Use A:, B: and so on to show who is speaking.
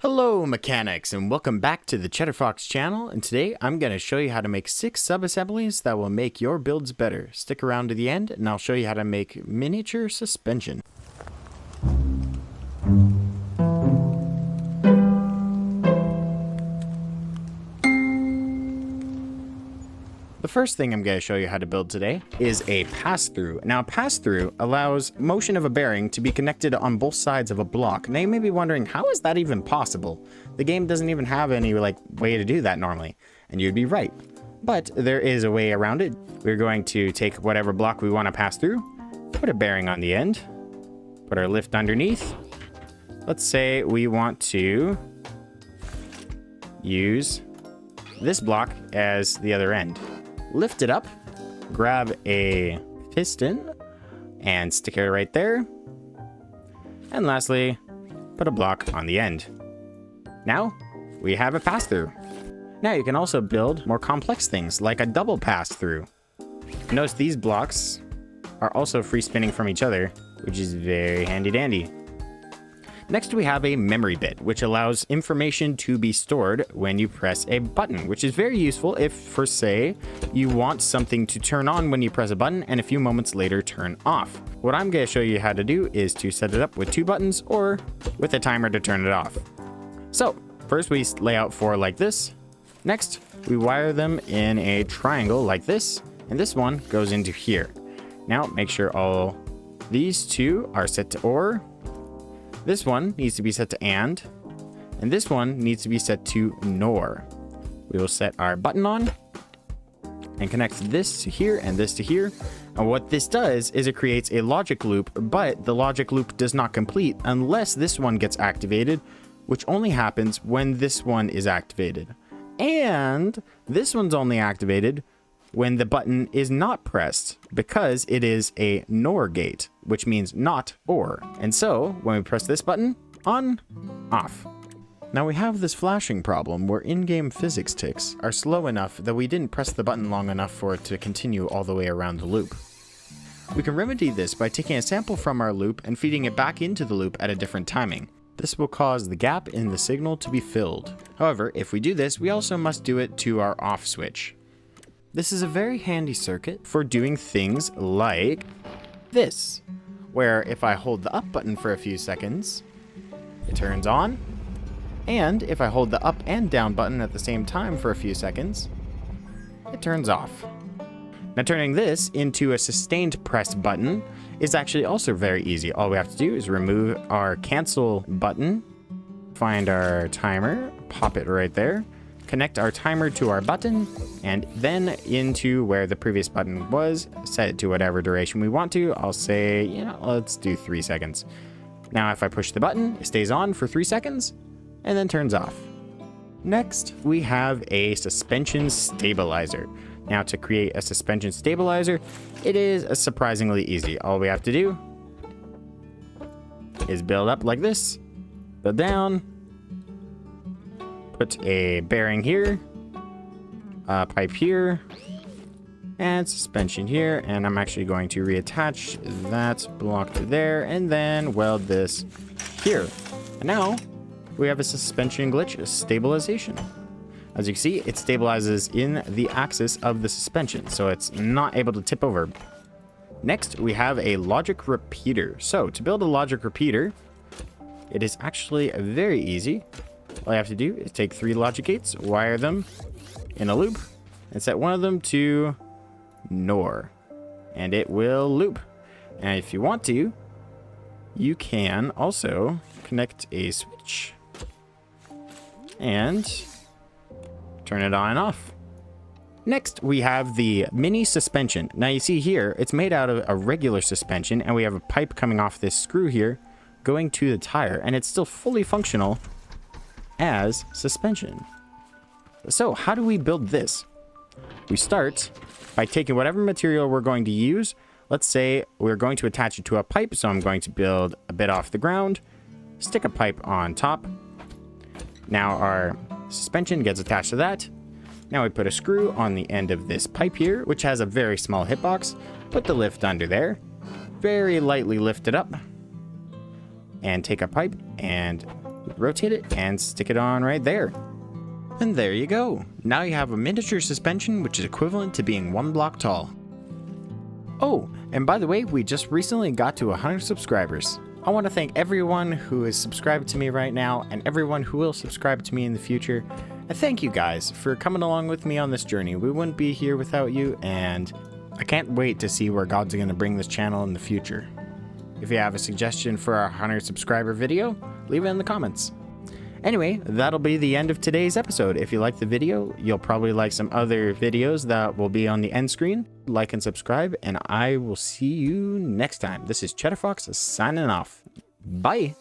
A: Hello mechanics, and welcome back to the Cheddar Fox channel, and today I'm going to show you how to make 6 subassemblies that will make your builds better. Stick around to the end and I'll show you how to make miniature suspension. The first thing I'm going to show you how to build today is a pass-through. Now, a pass-through allows motion of a bearing to be connected on both sides of a block. Now, you may be wondering, how is that even possible? The game doesn't even have any way to do that normally, and you'd be right. But there is a way around it. We're going to take whatever block we want to pass through, put a bearing on the end, put our lift underneath. Let's say we want to use this block as the other end. Lift it up, grab a piston, and stick it right there. And lastly, put a block on the end. Now, we have a pass-through. Now you can also build more complex things, like a double pass-through. Notice these blocks are also free spinning from each other, which is very handy-dandy. Next, we have a memory bit, which allows information to be stored when you press a button, which is very useful if, for say, you want something to turn on when you press a button and a few moments later turn off. What I'm going to show you how to do is to set it up with 2 buttons or with a timer to turn it off. So, first we lay out 4 like this. Next, we wire them in a triangle like this, and this one goes into here. Now, make sure all these 2 are set to OR. This one needs to be set to and this one needs to be set to NOR. We will set our button on and connect this to here and this to here. And what this does is it creates a logic loop, but the logic loop does not complete unless this one gets activated, which only happens when this one is activated. And this one's only activated when the button is not pressed, because it is a NOR gate, which means not OR. And so when we press this button, on, off. Now we have this flashing problem where in-game physics ticks are slow enough that we didn't press the button long enough for it to continue all the way around the loop. We can remedy this by taking a sample from our loop and feeding it back into the loop at a different timing. This will cause the gap in the signal to be filled. However, if we do this, we also must do it to our off switch. This is a very handy circuit for doing things like this, where if I hold the up button for a few seconds, it turns on, and if I hold the up and down button at the same time for a few seconds, it turns off. Now, turning this into a sustained press button is actually also very easy. All we have to do is remove our cancel button, find our timer, pop it right there, connect our timer to our button, and then into where the previous button was, set it to whatever duration we want to. I'll say, let's do 3 seconds. Now, if I push the button, it stays on for 3 seconds and then turns off. Next, we have a suspension stabilizer. Now, to create a suspension stabilizer, it is surprisingly easy. All we have to do is build up like this, build down, put a bearing here, a pipe here, and suspension here. And I'm actually going to reattach that block to there and then weld this here. And now we have a suspension glitch stabilization. As you can see, it stabilizes in the axis of the suspension, so it's not able to tip over. Next, we have a logic repeater. So to build a logic repeater, it is actually very easy. All you have to do is take 3 logic gates, wire them in a loop, and set one of them to NOR, and it will loop. And if you want to, you can also connect a switch and turn it on and off. Next, we have the mini suspension. Now you see here, it's made out of a regular suspension, and we have a pipe coming off this screw here going to the tire, and it's still fully functional as suspension. So how do we build this? We start by taking whatever material we're going to use. Let's say we're going to attach it to a pipe, so I'm going to build a bit off the ground, stick a pipe on top. Now our suspension gets attached to that. Now we put a screw on the end of this pipe here, which has a very small hitbox. Put the lift under there, very lightly lift it up, and take a pipe and rotate it and stick it on right there. And there you go. Now you have a miniature suspension, which is equivalent to being 1 block tall. Oh, and by the way, we just recently got to 100 subscribers. I want to thank everyone who is subscribed to me right now and everyone who will subscribe to me in the future. And thank you guys for coming along with me on this journey. We wouldn't be here without you, and I can't wait to see where God's going to bring this channel in the future. If you have a suggestion for our 100 subscriber video, leave it in the comments. Anyway, that'll be the end of today's episode. If you like the video, you'll probably like some other videos that will be on the end screen. Like and subscribe, and I will see you next time. This is Cheddar Fox signing off. Bye!